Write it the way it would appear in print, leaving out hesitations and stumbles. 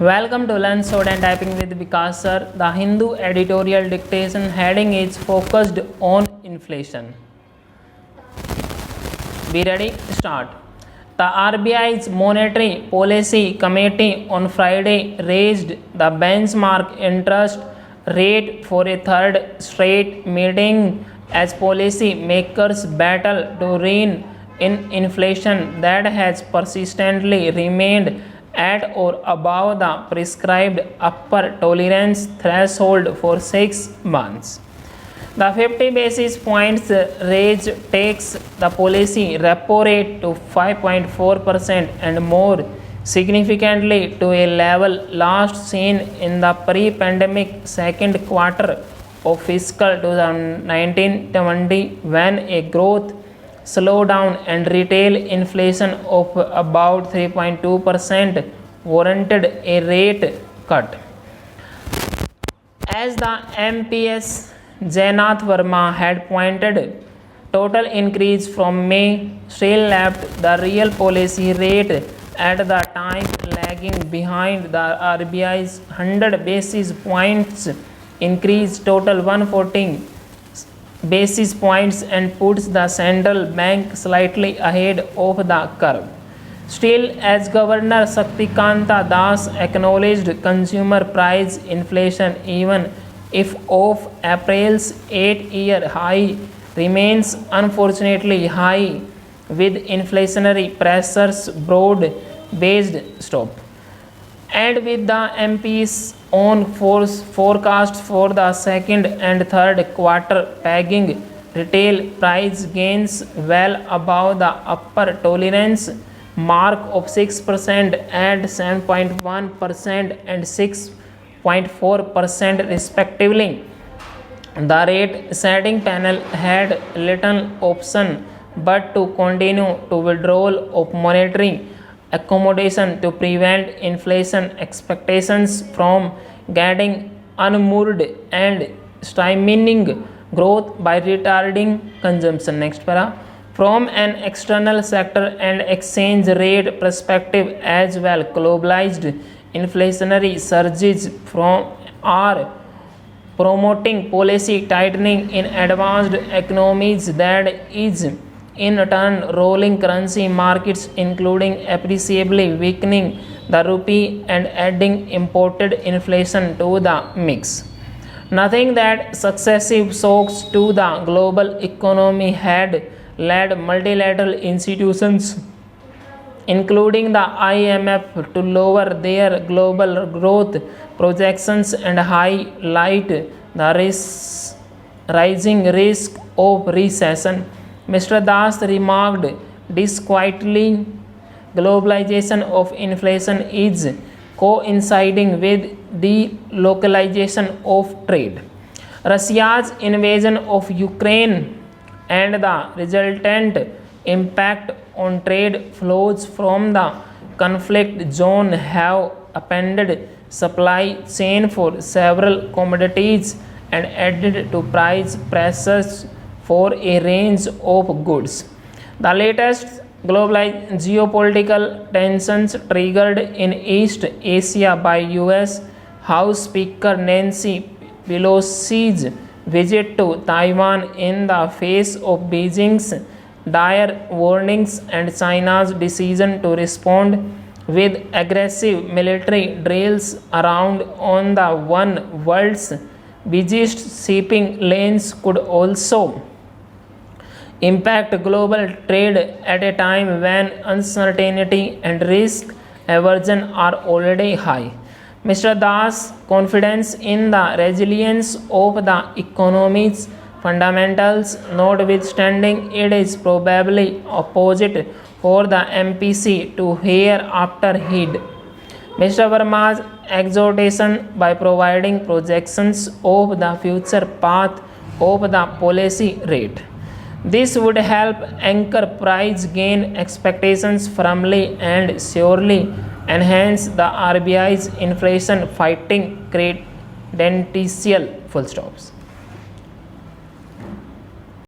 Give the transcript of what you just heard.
Welcome to Learn Sword and Typing with Vikas sir. The Hindu editorial dictation heading is focused on inflation. Be ready? Start. The RBI's Monetary Policy Committee on Friday raised the benchmark interest rate for a third straight meeting as policy makers battle to rein in inflation that has persistently remained at or above the prescribed upper tolerance threshold for 6 months. The 50 basis points raise takes the policy repo rate to 5.4% and more significantly to a level last seen in the pre-pandemic second quarter of fiscal 2019-20 when a growth slowdown and retail inflation of about 3.2% warranted a rate cut. As the MPS Jainath Verma had pointed, total increase from May still left the real policy rate at the time lagging behind the RBI's 100 basis points increase total 114 basis points and puts the central bank slightly ahead of the curve. Still, as Governor Shaktikanta Das acknowledged, consumer price inflation, even if off April's 8-year high, remains unfortunately high, with inflationary pressures broad-based stop. And with the MP's own forecasts for the second and third quarter pegging retail price gains well above the upper tolerance mark of 6% and 7.1% and 6.4% respectively. The rate setting panel had little option but to continue to withdrawal of monetary accommodation to prevent inflation expectations from getting unmoored and stymieing growth by retarding consumption. Next para. From an external sector and exchange rate perspective as well, globalized inflationary surges are promoting policy tightening in advanced economies that is in turn rolling currency markets, including appreciably weakening the rupee and adding imported inflation to the mix. Nothing that successive shocks to the global economy had led multilateral institutions, including the IMF, to lower their global growth projections and highlight the rising risk of recession. Mr. Das remarked disquietly, globalization of inflation is coinciding with the localization of trade. Russia's invasion of Ukraine and the resultant impact on trade flows from the conflict zone have upended supply chain for several commodities and added to price pressures for a range of goods. The latest geopolitical tensions triggered in East Asia by US House Speaker Nancy Pelosi's visit to Taiwan in the face of Beijing's dire warnings and China's decision to respond with aggressive military drills around on the one world's busiest shipping lanes could also impact global trade at a time when uncertainty and risk aversion are already high. Mr. Das' confidence in the resilience of the economy's fundamentals notwithstanding, it is probably opposite for the MPC to hereafter heed Mr. Verma's exhortation by providing projections of the future path of the policy rate. This would help anchor price gain expectations firmly and surely enhance the RBI's inflation fighting credential. Full stops.